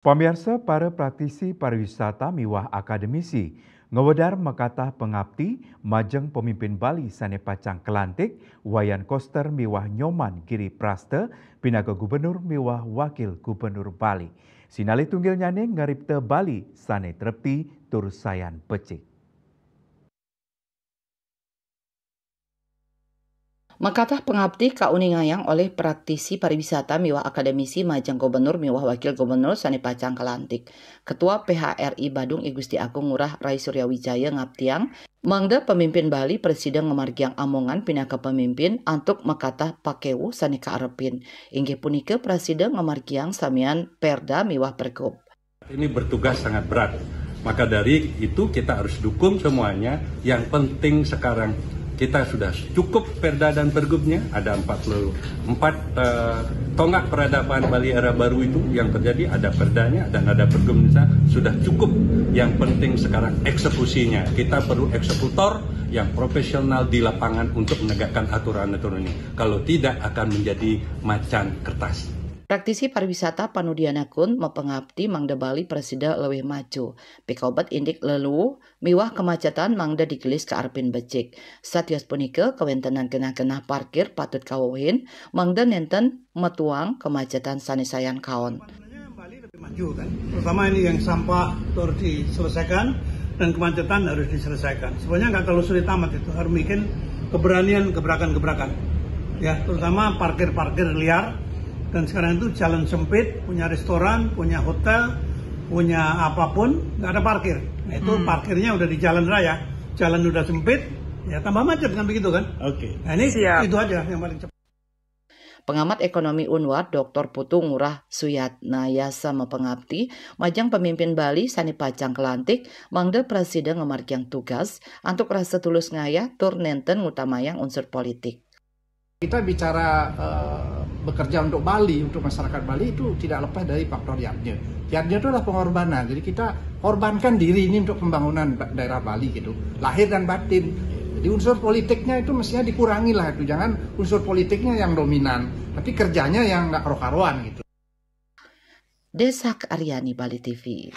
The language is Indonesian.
Pemirsa para praktisi pariwisata miwah akademisi ngewedar makatah pengabdi majeng pemimpin Bali sane pacang kelantik wayan koster miwah nyoman Giri Praste pinaga gubernur miwah wakil gubernur Bali. Sinali tunggil nyane ngaripte Bali sane trepti tur sayan becik. Makatah pengabdi kauningayang oleh praktisi pariwisata miwah akademisi majang gubernur miwah wakil gubernur sane pacang kelantik. Ketua PHRI Badung I Gusti Agung Ngurah Rai Suryawijaya ngaptiang mangda pemimpin Bali presiden ngemargiang amongan pinaka pemimpin antuk makatah pakewu sane kaarepin. Inggih punika presiden ngemargiang samian perda miwah pergub. Ini bertugas sangat berat. Maka dari itu kita harus dukung semuanya. Yang penting sekarang kita sudah cukup perda dan pergubnya, ada 44 tonggak peradaban Bali era baru itu yang terjadi, ada perdanya dan ada pergubnya, sudah cukup. Yang penting sekarang eksekusinya. Kita perlu eksekutor yang profesional di lapangan untuk menegakkan aturan-aturan ini. Kalau tidak akan menjadi macan kertas. Praktisi pariwisata Panudiana Kun mepengabdi mangda Bali presida lewih maju. Pikobat indik lelu miwah kemacetan mangda digelis ke arpin becik. Satyos punika kewentenan kena parkir patut kawuhin mangda nenten metuang kemacetan sanisayan kaon. Bali lebih maju kan. Pertama ini yang sampah harus diselesaikan dan kemacetan harus diselesaikan. Sebenarnya nggak terlalu sulit amat itu. Harus bikin keberanian gebrakan-gebrakan. Ya, terutama parkir-parkir liar. Dan sekarang itu jalan sempit, punya restoran, punya hotel, punya apapun, nggak ada parkir. Nah, itu parkirnya udah di jalan raya, jalan udah sempit, ya tambah macet kan begitu kan? Oke. Nah ini itu aja yang paling cepat. Pengamat ekonomi Unwar Dr. Putu Ngurah Suyatnayasa mepengabdi majang pemimpin Bali sani pacang kelantik mangda presiden ngemargiang tugas antuk rasa tulus ngayah tur nenten ngutamayang unsur politik. Kita bicara bekerja untuk Bali, untuk masyarakat Bali itu tidak lepas dari faktor yatnya. Yatnya itu adalah pengorbanan. Jadi kita korbankan diri ini untuk pembangunan daerah Bali gitu. Lahir dan batin. Jadi unsur politiknya itu mestinya dikurangi lah itu. Jangan unsur politiknya yang dominan, tapi kerjanya yang nggak karu-karuan gitu. Desak Aryani, Bali TV.